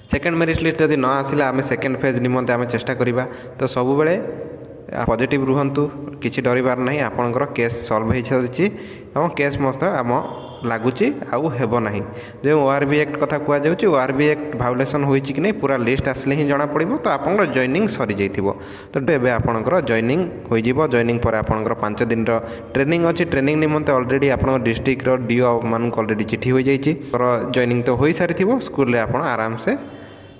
Second merit list जदि न आसिला आम सेकेंड फेज निमंते आम चेष्टा करवा। तो सब बेले पॉजिटिव रुहंतु, किसी डरबार नहीं। आपणकर केस सॉल्व हो सारी और केस मस्त आम लगुच आब ना जो ORB एक्ट कथा कहुच्छे ORB एक्ट भायोलेसन होती कि नहीं पूरा लिस्ट आसले ही जना पड़ो। तो आप जॉइनिंग सरी जाइए तो एवं आपंकर जॉइनिंग हो जॉइनिंग पर आपंकर 5 दिन ट्रेनिंग अच्छी। ट्रेनिंग निमंते अलरेडी आप डिस्ट्रिक्ट DO मान अलरेडी चिठी हो जाइए। जॉइनिंग तो हो सारी स्कूल आप आराम से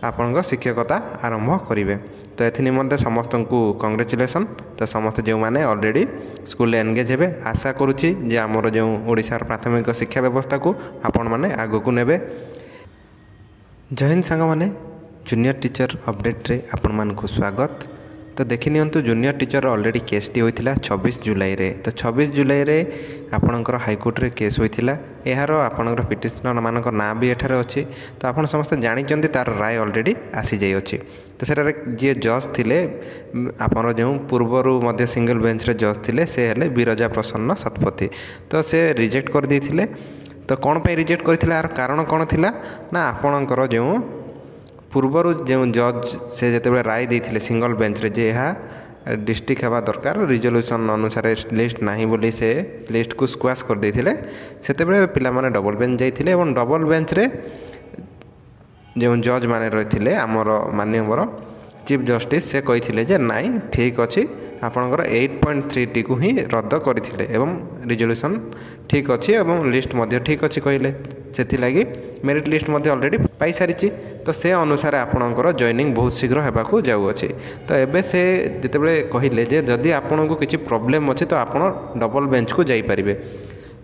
आपण शिक्षकता आरंभ करेंगे। तो ये निमंते समस्त को कंग्रेचुलेसन। तो समस्त जो मैंने अलरेडी स्कूल एनगेज हे आशा करुच्ची जे आमर जो ओडिशार प्राथमिक शिक्षा व्यवस्था को आपण मैंने आग को नेबे। जय हिंद सांग मैंने जूनियर टीचर अपडेट रे आपण मानकु स्वागत। तो देखि नियंतु जूनियर टीचर अलरेडी केसटी होइथिला 26 जुलाई रे। तो 26 जुलाई रे आपणकर हाईकोर्ट रे केस होइथिला। यार आपणकर पिटिशनर मानक ना भी एठार अच्छी। तो आपण समस्त जानिचंती तार राय अलरेडी आसी जाई अछि। तो सेटारे जे जज थिले आपन जो पूर्वरु मध्य सिंगल बेंच रे जज थिले से हेले बिरजा प्रसन्न शतपथी। तो से रिजेक्ट कर देथिले। तो कोन पे रिजेक्ट करथिला यार कारण कोन थिला ना आपणकर जो पूर्वर जो जज से जिते राय देते सिंगल बेंच रे जे यहाँ डिस्ट्रिक्ट हवा दरकार रिजोल्यूशन अनुसार लिस्ट नहीं बोली से लिस्ट को स्क्वाश कर देते से पिला माने डबल बेंच जाइए। और डबल बेंच रे जो जज माने रही आमर माननीय चीफ जस्टिस से कही जे नाई ठीक अच्छी आपणकर 8.3 को ही रद्द करते रिजोल्यूशन ठीक अच्छी और लिस्ट मध्य ठीक अच्छी कहले से लगी मेरिट लिस्ट मध्य अलरेडी पाई सारी। तो से अनुसार आपणकर जॉइनिंग बहुत शीघ्र होगाकू जाऊँगी। तो एबे से जितेबाला कहले जे जदि आपन को किसी प्रोब्लेम अच्छी तो आप डबल बेंच को जाइपारे।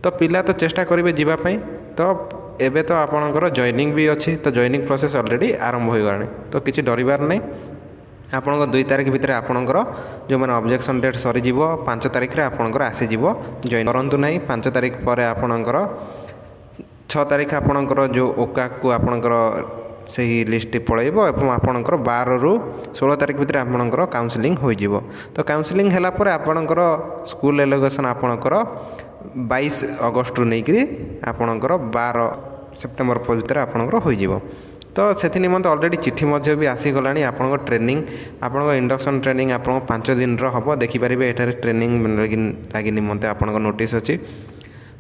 तो पिला तो चेष्टा करेंगे जीवाई। तो एबे तो आपणकर जॉइनिंग भी अच्छी। तो जॉइनिंग प्रोसेस अलरेडी आरंभ हो गलानी। तो किसी डरबार नहीं। आपणकर 2 तारिख भितर आपणकर जो मैंने ऑब्जेक्शन डेट सरीज 5 तारिख रे आपणकर आसीज जॉइन करंतु नहीं। 5 तारिख पर आपणकर 6 तारिख आपणकर जो ओका को आपणकर से ही लिस्ट पलैब और आपणकर 12 रु 16 तारिख भितर आपणकर काउंसलिंग हो जिवो। तो काउंसलिंग हैला पर आपणकर स्कूल एलोगेशन आपणकर 22 अगस्त रु नहीं कि आपणकर 12 सेप्टेम्बर भितर आपणकर हो जिवो। तो से निमंते अलरेडी चिठी मध्य भी आसीगला। आपन ट्रेनिंग आपन इंडक्शन ट्रेनिंग आप 5 दिन हम देखिपारे। एठार ट्रेनिंग लगी निमंते आपन नोटिस अच्छी।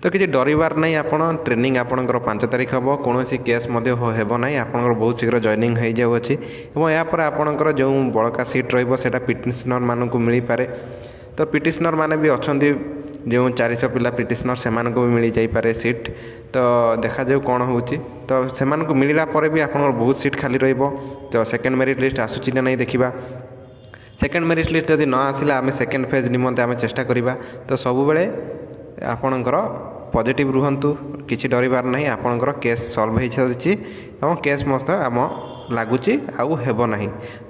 तो किसी डरबार नहीं। आपन ट्रेनिंग आपंकर 5 तारिख हम कौन केस हो ना आपंकर बहुत शीघ्र जॉइनिंग हो जाऊँगी। और यापर आपंकर जो बड़का सीट रहा पिटिशनर मानक मिल पारे। तो पिटिशनर माने भी अच्छा जो 400 पिला पिटिशनर से भी मिल जापे सीट। तो देखा जाऊ कौन हो। तो से मिलला पर भी आप बहुत सीट खाली रहिबो। तो सेकेंड मेरिट लिस्ट आसूची ना नहीं देखा। सेकेंड मेरिट लिस्ट जदि न आसिला आम सेकेंड फेज निमंते आम चेष्टा करवा। तो सब बेले आपणकर पॉजिटिव रुहंतु, किसी डरबार नहीं। आपणकर केस सॉल्व हो सारी और केस मस्त आम लगुच आब ना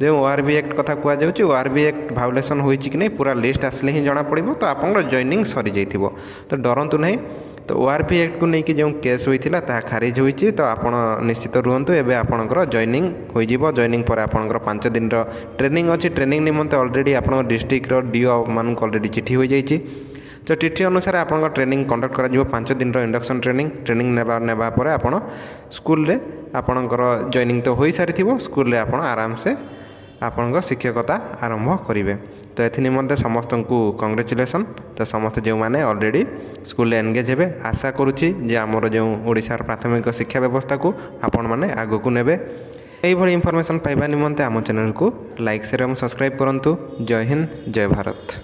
जो ORB एक्ट कथा कहुच्छे ORB एक्ट भायोलेसन होती कि नहीं पूरा लिस्ट आसले ही जना पड़ो। तो आप जॉइनिंग सरी जाइए तो डरंतु नहीं। तो ORB एक्ट को लेकिन जो केस होता खारिज होती। तो आप निश्चित रुहतु एवं आपंकर जॉइनिंग हो जॉइनिंग पर आपंकर 5 दिन ट्रेनिंग अच्छी। ट्रेनिंग निमंते अलरेडी आप डिस्ट्रिक्ट DO मान अलरेडी चिठी हो जाइए। तो चिठी अनुसार आप ट्रेनिंग कंडक्ट कर 5 दिन इंडक्शन ट्रेनिंग नेबा पर आप स्कूल रे आपणकर जॉइनिंग तो हो सारी स्कूल रे आप आराम से आपण शिक्षकता आरंभ करेंगे। तो ये निमंते समस्त को कंग्रेचुलेसन। तो समस्त जो मैंने अलरेडी स्कूल एनगेज हे आशा करुच्ची जे आमर जो ओडिशार प्राथमिक शिक्षा व्यवस्था को आपण मैंने आग को नेबे। यही इनफॉरमेशन पाइबा निमंते आम चैनल को लाइक शेयर और सब्सक्राइब करंतु। जय हिंद जय भारत।